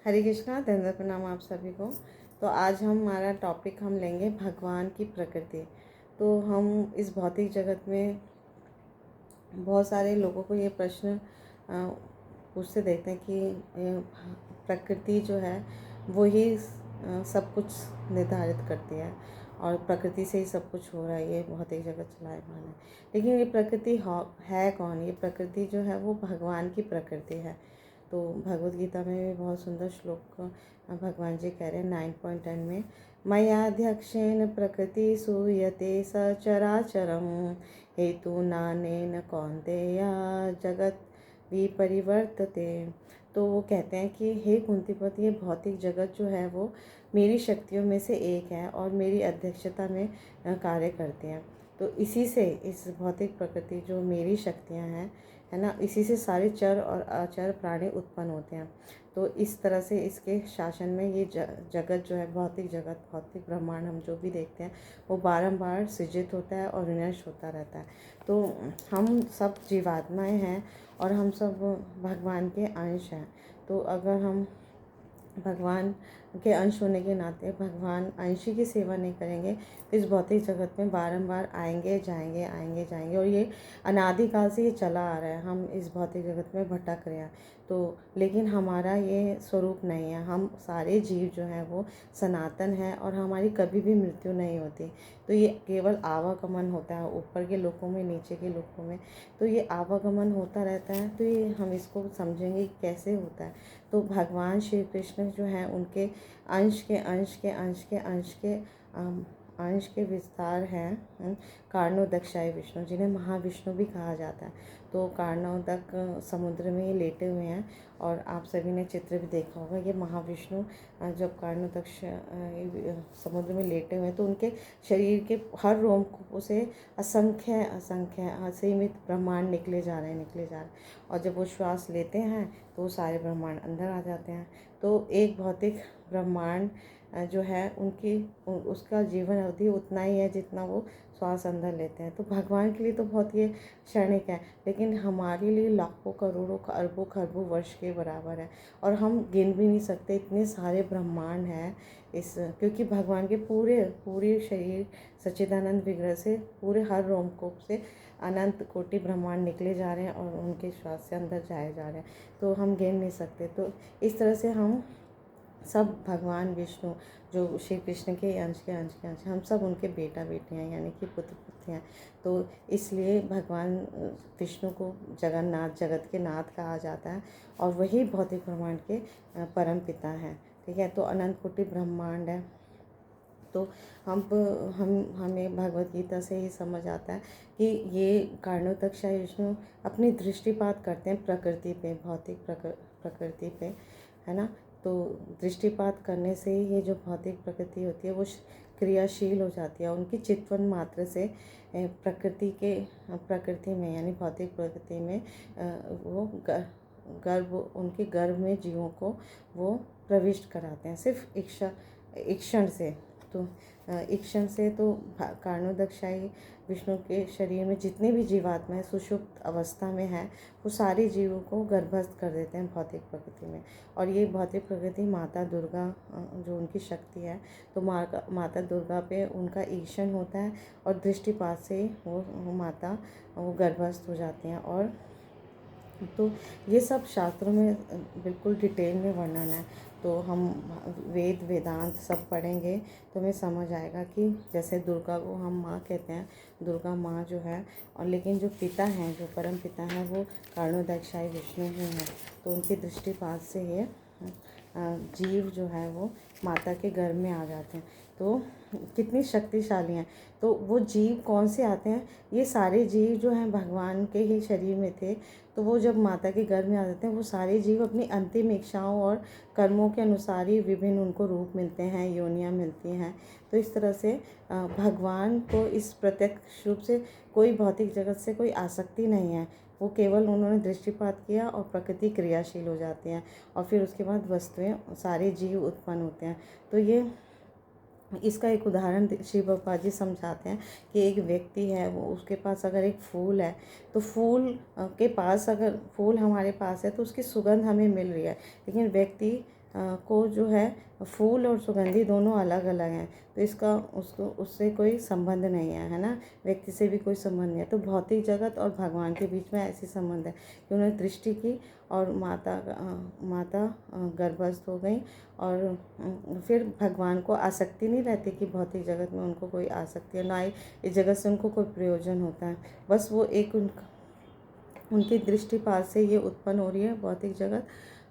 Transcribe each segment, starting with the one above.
हरे कृष्णा, धन्यवाद, प्रणाम आप सभी को। तो आज हमारा टॉपिक हम लेंगे भगवान की प्रकृति। तो हम इस भौतिक जगत में बहुत सारे लोगों को ये प्रश्न पूछते देखते हैं कि प्रकृति जो है वो ही सब कुछ निर्धारित करती है और प्रकृति से ही सब कुछ हो रहा है, ये भौतिक जगत चलायमान है। लेकिन ये प्रकृति है कौन? ये प्रकृति जो है वो भगवान की प्रकृति है। तो भगवद गीता में भी बहुत सुंदर श्लोक भगवान जी कह रहे हैं 9.10 में, मयाध्यक्षेण प्रकृति सूयते सचराचरम हेतु नानेन कौन्तेय जगत विपरिवर्तते। तो वो कहते हैं कि हे कुंतीपति, ये भौतिक जगत जो है वो मेरी शक्तियों में से एक है और मेरी अध्यक्षता में कार्य करते हैं। तो इसी से इस भौतिक प्रकृति जो मेरी शक्तियाँ हैं, है ना, इसी से सारे चर और अचर प्राणी उत्पन्न होते हैं। तो इस तरह से इसके शासन में ये जगत जो है, भौतिक जगत, भौतिक ब्रह्मांड हम जो भी देखते हैं वो बारंबार सृजित होता है और विनष्ट होता रहता है। तो हम सब जीवात्माएं हैं और हम सब भगवान के अंश हैं। तो अगर हम भगवान के अंश होने के नाते भगवान अंशी की सेवा नहीं करेंगे तो इस भौतिक जगत में बारंबार आएंगे जाएंगे और ये अनादिकाल से ये चला आ रहा है। हम इस भौतिक जगत में भटक रहे हैं। तो लेकिन हमारा ये स्वरूप नहीं है। हम सारे जीव जो हैं वो सनातन हैं और हमारी कभी भी मृत्यु नहीं होती। तो ये केवल आवागमन होता है ऊपर के लोकों में, नीचे के लोकों में। तो ये आवागमन होता रहता है। तो ये हम इसको समझेंगे कि कैसे होता है। तो भगवान श्री कृष्ण जो हैं उनके अंश के विस्तार हैं कार्णोदक्षाय विष्णु, जिन्हें महाविष्णु भी कहा जाता है। तो कार्णोदक समुद्र में ये लेटे हुए हैं और आप सभी ने चित्र भी देखा होगा। ये महाविष्णु जब कार्णोदक्ष समुद्र में लेटे हुए हैं तो उनके शरीर के हर रोम से असंख्य असीमित ब्रह्मांड निकले जा रहे हैं। और जब वो श्वास लेते हैं तो सारे ब्रह्मांड अंदर आ जाते हैं। तो एक भौतिक ब्रह्मांड जो है उसका जीवन अवधि उतना ही है जितना वो श्वास अंदर लेते हैं। तो भगवान के लिए तो बहुत ये क्षणिक है, लेकिन हमारे लिए लाखों करोड़ों अरबों खरबों वर्ष के बराबर है और हम गिन भी नहीं सकते, इतने सारे ब्रह्मांड हैं क्योंकि भगवान के पूरे शरीर सच्चिदानंद विग्रह से पूरे हर रोमकूप से अनंत कोटि ब्रह्मांड निकले जा रहे हैं और उनके श्वास से अंदर जाए जा रहे हैं। तो हम गिन नहीं सकते। तो इस तरह से हम सब भगवान विष्णु जो श्री कृष्ण के अंश हम सब उनके बेटा बेटे हैं, यानी कि पुत्र पुत्री हैं। तो इसलिए भगवान विष्णु को जगन्नाथ, जगत के नाथ कहा जाता है और वही भौतिक ब्रह्मांड के परम पिता हैं। ठीक है। तो अनंत कोटि ब्रह्मांड है। तो हमें भगवद गीता से ही समझ आता है कि ये कार्णोदक्षाय विष्णु अपनी दृष्टिपात करते हैं प्रकृति पे, भौतिक प्रकृति पे, है ना। तो दृष्टिपात करने से ही ये जो भौतिक प्रकृति होती है वो क्रियाशील हो जाती है। उनकी चितवन मात्र से प्रकृति में यानी भौतिक प्रकृति में वो उनके गर्भ में जीवों को वो प्रविष्ट कराते हैं, सिर्फ इक्षण से। तो इक्षण से तो कार्णोदक्षाई विष्णु के शरीर में जितने भी जीवात्माएं सुषुप्त अवस्था में हैं वो सारे जीवों को गर्भस्थ कर देते हैं भौतिक प्रकृति में। और ये भौतिक प्रकृति माता दुर्गा जो उनकी शक्ति है, तो माता दुर्गा पे उनका ईक्षण होता है और दृष्टिपात से वो माता वो गर्भस्थ हो जाते हैं। और तो ये सब शास्त्रों में बिल्कुल डिटेल में वर्णन है। तो हम वेदांत सब पढ़ेंगे तो हमें समझ आएगा कि जैसे दुर्गा को हम माँ कहते हैं, दुर्गा माँ जो है, और लेकिन जो पिता हैं, जो परम पिता हैं, वो कार्णोदक्षाय विष्णु ही हैं। तो उनकी दृष्टिपात से ये जीव जो है वो माता के गर्भ में आ जाते हैं। तो कितनी शक्तिशाली हैं। तो वो जीव कौन से आते हैं? ये सारे जीव जो हैं भगवान के ही शरीर में थे। तो वो जब माता के गर्भ में आ जाते हैं वो सारे जीव अपनी अंतिम इच्छाओं और कर्मों के अनुसार ही विभिन्न उनको रूप मिलते हैं, योनियाँ मिलती हैं। तो इस तरह से भगवान को इस प्रत्यक्ष रूप से कोई भौतिक जगत से कोई आसक्ति नहीं है। वो केवल उन्होंने दृष्टिपात किया और प्रकृति क्रियाशील हो जाती है और फिर उसके बाद वस्तुएं, सारे जीव उत्पन्न होते हैं। तो ये इसका एक उदाहरण श्री बाबा जी समझाते हैं कि एक व्यक्ति है, वो उसके पास अगर एक फूल है तो फूल के पास अगर फूल हमारे पास है तो उसकी सुगंध हमें मिल रही है, लेकिन व्यक्ति को जो है फूल और सुगंधि दोनों अलग अलग हैं, तो इसका उसको उससे कोई संबंध नहीं है ना, व्यक्ति से भी कोई संबंध नहीं है। तो भौतिक जगत और भगवान के बीच में ऐसी संबंध है कि उन्होंने दृष्टि की और माता गर्भस्थ हो गई, और फिर भगवान को आसक्ति नहीं रहती कि भौतिक जगत में उनको कोई आसक्ति है, ना ही इस जगत से उनको कोई प्रयोजन होता है। बस वो एक उनकी दृष्टिपात से ये उत्पन्न हो रही है भौतिक जगत,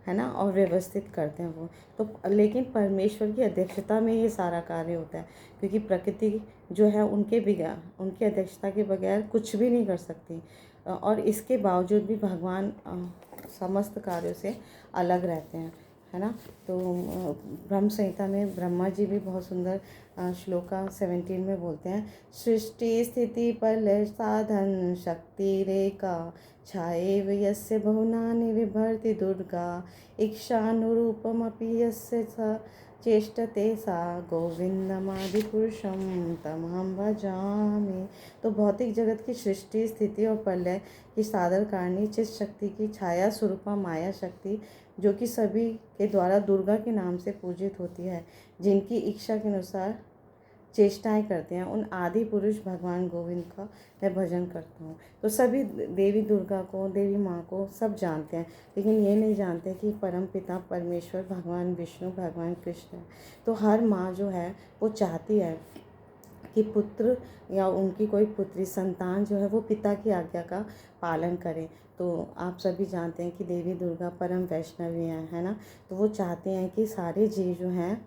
है ना, और व्यवस्थित करते हैं वो। तो लेकिन परमेश्वर की अध्यक्षता में ये सारा कार्य होता है, क्योंकि प्रकृति जो है उनकी अध्यक्षता के बगैर कुछ भी नहीं कर सकती, और इसके बावजूद भी भगवान समस्त कार्यों से अलग रहते हैं, है ना। तो ब्रह्म संहिता में ब्रह्मा जी भी बहुत सुंदर श्लोका 17 में बोलते हैं, सृष्टि स्थिति प्रलय साधन शक्ति रेखा छाएव यस्य बहुनानि विभर्ति दुर्गा इक्षानुरूपमपि यस्य स चेष्टते सा गोविंदमादिपुरुषं तमहं भजामि। तो भौतिक जगत की सृष्टि स्थिति और प्रलय की साधन कारिणी चित शक्ति की छाया स्वरूपा माया शक्ति, जो कि सभी के द्वारा दुर्गा के नाम से पूजित होती है, जिनकी इच्छा के अनुसार चेष्टाएं करते हैं, उन आदि पुरुष भगवान गोविंद का मैं भजन करता हूँ। तो सभी देवी दुर्गा को, देवी माँ को सब जानते हैं, लेकिन ये नहीं जानते कि परम पिता परमेश्वर भगवान विष्णु भगवान कृष्ण है। तो हर माँ जो है वो चाहती है कि पुत्र या उनकी कोई पुत्री संतान जो है वो पिता की आज्ञा का पालन करे। तो आप सभी जानते हैं कि देवी दुर्गा परम वैष्णवी हैं, है ना। तो वो चाहते हैं कि सारे जीव जो हैं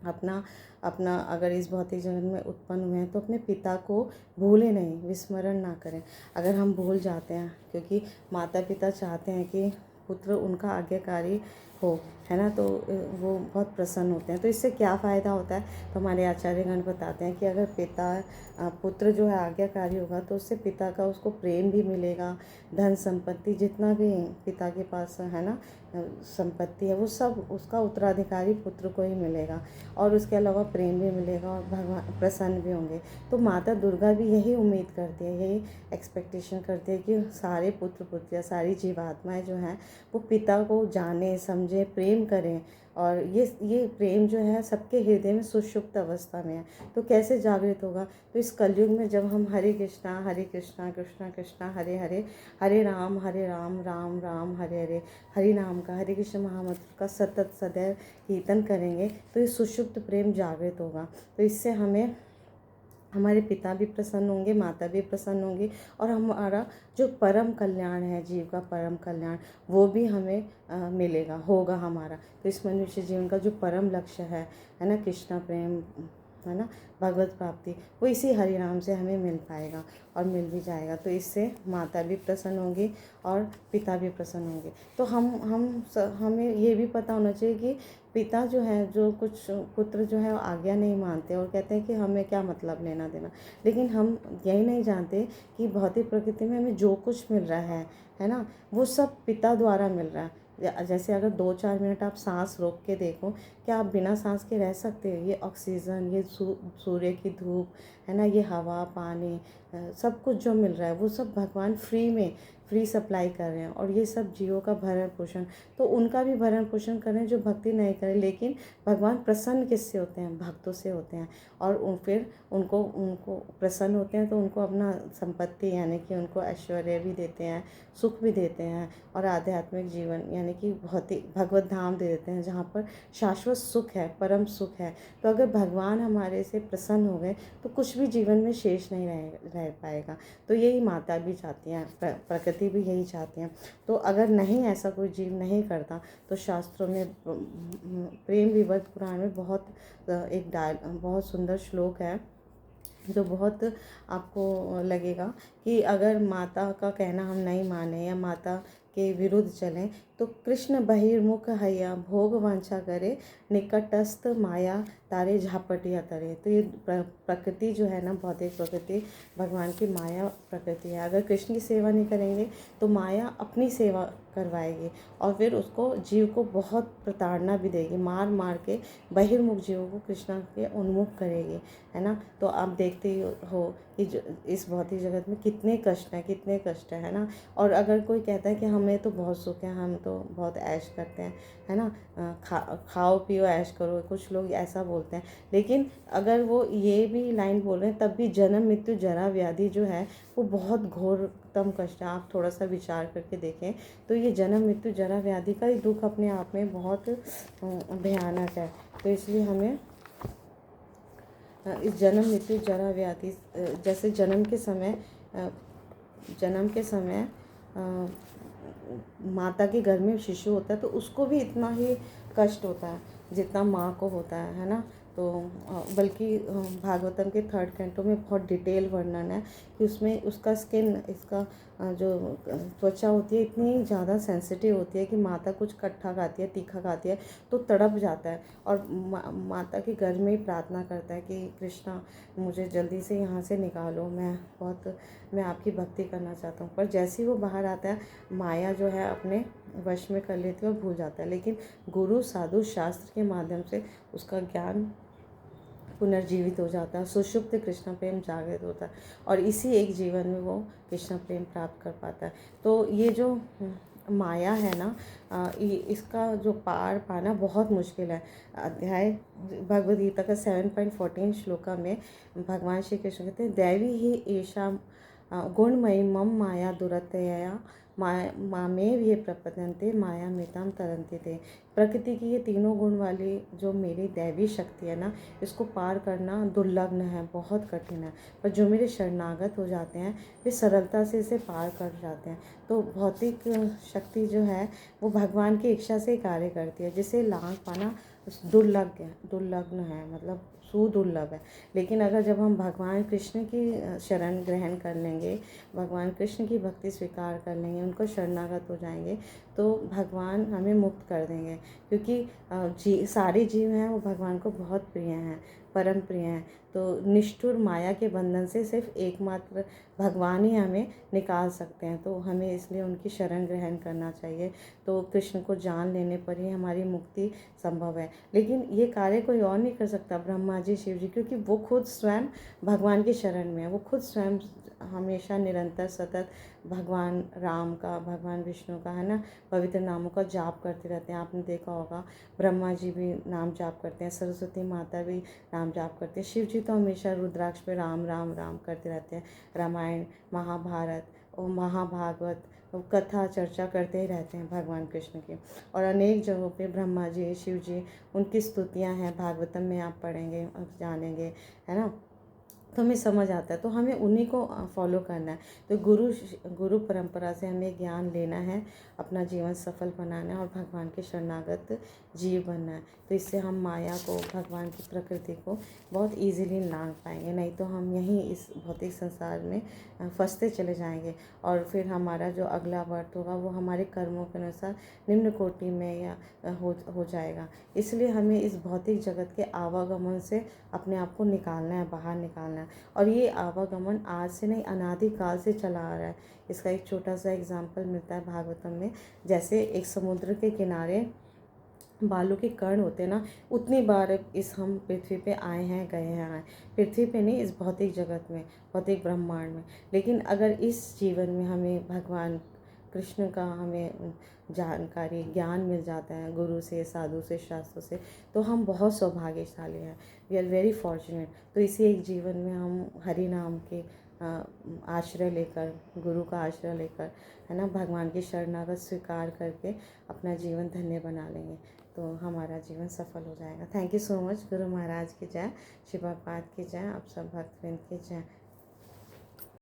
अपना अपना अगर इस भौतिक जगत में उत्पन्न हुए हैं तो अपने पिता को भूलें नहीं, विस्मरण ना करें। अगर हम भूल जाते हैं, क्योंकि माता पिता चाहते हैं कि पुत्र उनका आज्ञाकारी हो, है ना, तो वो बहुत प्रसन्न होते हैं। तो इससे क्या फ़ायदा होता है, तो हमारे आचार्यगण बताते हैं कि अगर पुत्र जो है आज्ञाकारी होगा तो उससे पिता का उसको प्रेम भी मिलेगा, धन संपत्ति जितना भी पिता के पास है ना संपत्ति है वो सब उसका उत्तराधिकारी पुत्र को ही मिलेगा, और उसके अलावा प्रेम भी मिलेगा और भगवान प्रसन्न भी होंगे। तो माता दुर्गा भी यही उम्मीद करती है, यही एक्सपेक्टेशन करती है कि सारे पुत्र पुत्रियाँ, सारी जीवात्माएं जो हैं वो पिता को जाने समझे प्रेम करें, और ये प्रेम जो है सबके हृदय में सुषुप्त अवस्था में है। तो कैसे जागृत होगा, तो इस कलयुग में जब हम हरे कृष्णा कृष्णा कृष्णा हरे हरे, हरे राम राम राम हरे हरे, हरि नाम का, हरे कृष्ण महामंत्र का सतत सदैव कीर्तन करेंगे, तो ये सुषुप्त प्रेम जागृत होगा। तो इससे हमारे पिता भी प्रसन्न होंगे, माता भी प्रसन्न होंगी, और हमारा जो परम कल्याण है, जीव का परम कल्याण, वो भी हमें मिलेगा, होगा हमारा। तो इस मनुष्य जीवन का जो परम लक्ष्य है ना, कृष्णा प्रेम, है ना, भगवत प्राप्ति, वो इसी हरि नाम से हमें मिल पाएगा और मिल भी जाएगा। तो इससे माता भी प्रसन्न होंगी और पिता भी प्रसन्न होंगे। तो हमें ये भी पता होना चाहिए कि पिता जो है, जो कुछ पुत्र जो है आज्ञा नहीं मानते और कहते हैं कि हमें क्या मतलब लेना देना, लेकिन हम यही नहीं जानते कि भौतिक प्रकृति में हमें जो कुछ मिल रहा है ना, वो सब पिता द्वारा मिल रहा है। जैसे अगर 2-4 मिनट आप सांस रोक के देखो, क्या आप बिना सांस के रह सकते हो? ये ऑक्सीजन, ये सूर्य की धूप, है ना, ये हवा पानी, सब कुछ जो मिल रहा है वो सब भगवान फ्री सप्लाई कर रहे हैं, और ये सब जीवों का भरण पोषण, तो उनका भी भरण पोषण करें जो भक्ति नहीं करें। लेकिन भगवान प्रसन्न किससे होते हैं? भक्तों से होते हैं, और फिर उनको प्रसन्न होते हैं तो उनको अपना संपत्ति यानी कि उनको ऐश्वर्य भी देते हैं, सुख भी देते हैं, और आध्यात्मिक जीवन यानी कि भगवत धाम दे देते हैं, जहाँ पर शाश्वत सुख है, परम सुख है। तो अगर भगवान हमारे से प्रसन्न हो गए तो कुछ भी जीवन में शेष नहीं रह पाएगा। तो यही माता भी चाहती हैं, प्रकृति भी यही चाहती हैं। तो अगर नहीं ऐसा कोई जीव नहीं करता, तो शास्त्रों में प्रेम विवर्त पुराण में बहुत सुंदर श्लोक है जो बहुत आपको लगेगा कि अगर माता का कहना हम नहीं माने या माता के विरुद्ध चलें, तो कृष्ण बहिर्मुख हैया भोग वांछा करे, निकटस्थ माया तारे झापटिया तरे। तो ये प्रकृति जो है ना, भौतिक प्रकृति भगवान की माया प्रकृति है। अगर कृष्ण की सेवा नहीं करेंगे तो माया अपनी सेवा करवाएगी, और फिर उसको जीव को बहुत प्रताड़ना भी देगी, मार मार के बहिर्मुख जीवों को कृष्ण के उन्मुख करेगी, है ना। तो आप देखते ही हो कि इस भौतिक जगत में कितने कष्ट हैं, है ना। और अगर कोई कहता है कि हमें तो बहुत सुख है, हम तो बहुत ऐश करते हैं, है ना। खाओ पियो ऐश करो, कुछ लोग ऐसा बोलते हैं। लेकिन अगर वो ये भी लाइन बोल रहे हैं तब भी जन्म मृत्यु जरा व्याधि जो है वो बहुत घोरतम कष्ट है। आप थोड़ा सा विचार करके देखें तो ये जन्म मृत्यु जरा व्याधि का ही दुख अपने आप में बहुत भयानक है। तो इसलिए हमें इस जन्म मृत्यु जरा व्याधि, जैसे जन्म के समय माता के घर में शिशु होता है तो उसको भी इतना ही कष्ट होता है जितना माँ को होता है ना। तो बल्कि भागवतम के 3rd कैंटो में बहुत डिटेल वर्णन है कि उसमें उसका स्किन, इसका जो त्वचा होती है इतनी ज़्यादा सेंसिटिव होती है कि माता कुछ खट्टा खाती है, तीखा खाती है तो तड़प जाता है और माता के घर में ही प्रार्थना करता है कि कृष्णा मुझे जल्दी से यहाँ से निकालो, मैं आपकी भक्ति करना चाहता हूँ। पर जैसे ही वो बाहर आता है माया जो है अपने वश में कर लेती है और भूल जाता है। लेकिन गुरु साधु शास्त्र के माध्यम से उसका ज्ञान पुनर्जीवित हो जाता है, सुषुप्त कृष्ण प्रेम जागृत होता है और इसी एक जीवन में वो कृष्ण प्रेम प्राप्त कर पाता है। तो ये जो माया है ना, इसका जो पार पाना बहुत मुश्किल है। अध्याय भगवद गीता का 7.14 श्लोका में भगवान श्री कृष्ण कहते हैं, दैवी ही ऐशा गुणमयी मम माया दुरतया मामेव ये प्रपद्यन्ते माया मृताम तरन्ति थे। प्रकृति की ये तीनों गुण वाली जो मेरी दैवी शक्ति है ना, इसको पार करना दुर्लभ है, बहुत कठिन है। पर जो मेरे शरणागत हो जाते हैं वे सरलता से इसे पार कर जाते हैं। तो भौतिक शक्ति जो है वो भगवान की इच्छा से कार्य करती है, जिसे लाभ पाना दुर्लभ है, मतलब सुदुर्लभ है। लेकिन अगर जब हम भगवान कृष्ण की शरण ग्रहण कर लेंगे, भगवान कृष्ण की भक्ति स्वीकार कर लेंगे, उनको शरणागत हो जाएंगे तो भगवान हमें मुक्त कर देंगे। क्योंकि सारे जीव हैं वो भगवान को बहुत प्रिय हैं, परम प्रिय हैं। तो निष्ठुर माया के बंधन से सिर्फ एकमात्र भगवान ही हमें निकाल सकते हैं। तो हमें इसलिए उनकी शरण ग्रहण करना चाहिए। तो कृष्ण को जान लेने पर ही हमारी मुक्ति संभव है। लेकिन ये कार्य कोई और नहीं कर सकता, ब्रह्मा जी, शिव जी, क्योंकि वो खुद स्वयं भगवान की शरण में है। वो खुद स्वयं हमेशा निरंतर सतत भगवान राम का, भगवान विष्णु का, है ना, पवित्र नामों का जाप करते रहते हैं। आपने देखा होगा ब्रह्मा जी भी नाम जाप करते हैं, सरस्वती माता भी नाम जाप करते हैं, शिव जी तो हमेशा रुद्राक्ष पे राम राम राम करते रहते हैं। रामायण, महाभारत और महाभागवत कथा चर्चा करते ही रहते हैं भगवान कृष्ण की। और अनेक जगहों पे ब्रह्मा जी, शिव जी, उनकी स्तुतियाँ हैं, भागवतम में आप पढ़ेंगे और जानेंगे, है ना। तो हमें समझ आता है, तो हमें उन्हीं को फॉलो करना है। तो गुरु परंपरा से हमें ज्ञान लेना है, अपना जीवन सफल बनाना है और भगवान के शरणागत जीव बनना है। तो इससे हम माया को, भगवान की प्रकृति को बहुत इजीली लांघ पाएंगे। नहीं तो हम यहीं इस भौतिक संसार में फंसते चले जाएंगे और फिर हमारा जो अगला बर्थ होगा वो हमारे कर्मों के अनुसार निम्न कोटि में या हो जाएगा। इसलिए हमें इस भौतिक जगत के आवागमन से अपने आप को निकालना है, बाहर निकालना है। और ये आवागमन आज से नहीं, अनादिकाल से चला आ रहा है। इसका एक छोटा सा एग्जाम्पल मिलता है भागवतम में। जैसे एक समुद्र के किनारे बालू के कण होते हैं ना, उतनी बार इस हम पृथ्वी पे आए हैं, गए हैं, पृथ्वी पे नहीं, इस भौतिक जगत में, भौतिक ब्रह्मांड में। लेकिन अगर इस जीवन में हमें भगवान कृष्ण का हमें जानकारी, ज्ञान मिल जाता है गुरु से, साधु से, शास्त्रों से, तो हम बहुत सौभाग्यशाली हैं। We are very fortunate. तो इसी एक जीवन में हम हरि नाम के आश्रय लेकर, गुरु का आश्रय लेकर, है ना, भगवान की शरणागत स्वीकार करके अपना जीवन धन्य बना लेंगे तो हमारा जीवन सफल हो जाएगा। Thank you so much. Guru Maharaj की जय, शिव पाद की जय, आप सब भक्तवृंद की जय।